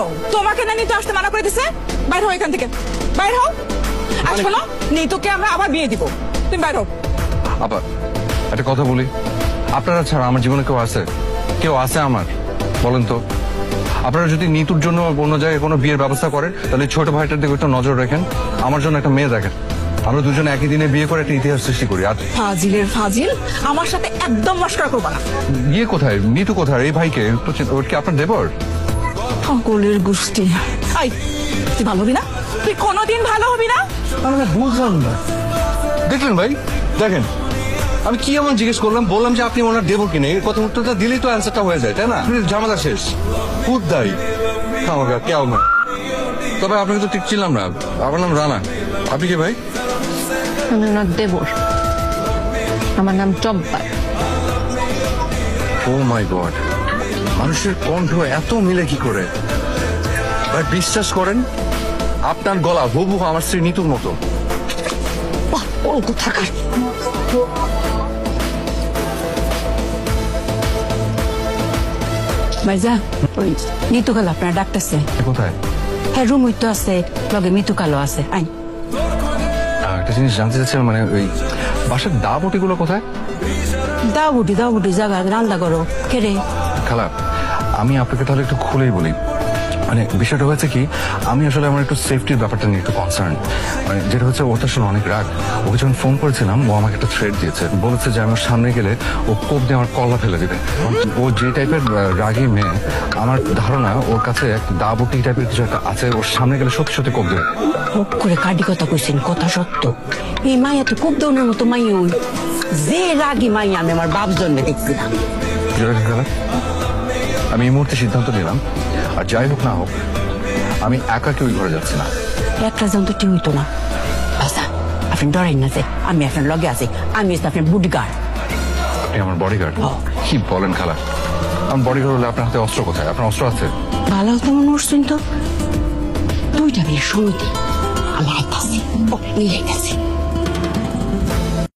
করো? তোমাকে না নিতে আসতে মানা করে দিছে? বাইর হও এখান থেকে, বাইর হও। আর শোনো, নিতুকে আমরা আবার বিয়ে দিব, তুমি বাইর হও। আপা একটা কথা বলি, আপনারা ছাড়া আমার জীবনে কেউ আছে আমার? বলেন তো, আপনারা যদি নিতুর জন্য অন্য জায়গায় কোনো বিয়ের ব্যবস্থা করেন, তাহলে ছোট ভাইটার দিকে একটু নজর রাখেন। আমার জন্য একটা মেয়ে দেখেন। আমরা দুজনে একই দিনে বিয়ে করে একটা ইতিহাস সৃষ্টি করি। আর ফাজিলের ফাজিল, আমার সাথে একদম মস্করা করবা না। বিয়ে কোথায়? নিতু কোথায়? এই ভাইকে ওর কি আপনার দেবর? সকলের গোষ্ঠী। আই, তুই ভালো হবি না? তুই কোনোদিন ভালো হবি না? আমি বুঝলাম না। দেখলেন ভাই, দেখেন আমি কি এমন জিজ্ঞেস করলাম, বললাম যে আপনি ওনার দেবর কিনে, এই কথা উত্তরটা দিলেই তো অ্যান্সারটা হয়ে যায়, তাই না? ঝামেলা শেষ। খুদ্দাই আমাকে কেউ না। তবে আপনাকে তো ঠিক ছিলাম না। আমার নাম রানা। আপনি কি ভাই? আমি ওনার দেবর, আমার নাম জব্বার। ও মাই গড, মানুষের কণ্ঠ এত মিলে কি করে? ভাই বিশ্বাস করেন, আপনার গলা হুবহু আমার স্ত্রী নিতুর মতো। বাহ, ওর কোথাকার। ভাইজা, ওই নিতু কালো আপনার ডাকতেছে। কোথায়? হ্যাঁ, রুম তো আছে, লগে মিতু কালো আছে। আই, একটা জিনিস জানতে চাচ্ছিলাম, মানে ওই বাসার দা বটিগুলো কোথায়? দাও বুটি জায়গা রান্না করো কেরে। খালা, আমি আপনাকে তাহলে একটু খুলেই বলি। মানে বিষয়টা হয়েছে কি, আমি আসলে আমার একটু সেফটির ব্যাপারটা নিয়ে একটু কনসার্ন। মানে যেটা হচ্ছে, ওর তো আসলে অনেক রাগ। ওকে যখন ফোন করেছিলাম, ও আমাকে একটা থ্রেড দিয়েছে, বলেছে যে আমার সামনে গেলে ও কোপ দিয়ে আমার কল্লা ফেলে দিবে। ও যে টাইপের রাগী মেয়ে, আমার ধারণা ওর কাছে এক দাবটি টাইপের কিছু একটা আছে। ওর সামনে গেলে সত্যি সত্যি কোপ দেবে। মুখ করে কাটি কথা কইছেন, কথা সত্য। এই মাইয়া তো খুব দৌড়ের মতো মাইয়া, ওই যে রাগি মাইয়া আমি আমার বাপ জন্মে দেখছি না। খালা, আমি এই মুহূর্তে সিদ্ধান্ত নিলাম, আর যাই হোক না হোক, আমি একা কেউ ঘরে যাচ্ছি না। একটা জন তো ঠিক হইতো না। ভাইজা, আপনি ডরেন না যে আমি আপনার লগে আছি, আমি হচ্ছে আপনার বুডিগার্ড। আপনি আমার বডিগার্ড? কি বলেন খালা? আমার বডিগার্ড হলে আপনার হাতে অস্ত্র কোথায়? আপনার অস্ত্র আছে? ভালো হতো মনে করছেন তো, দুইটা বিয়ের সমিতি আমার হাতে আছে। ও নিয়ে গেছে।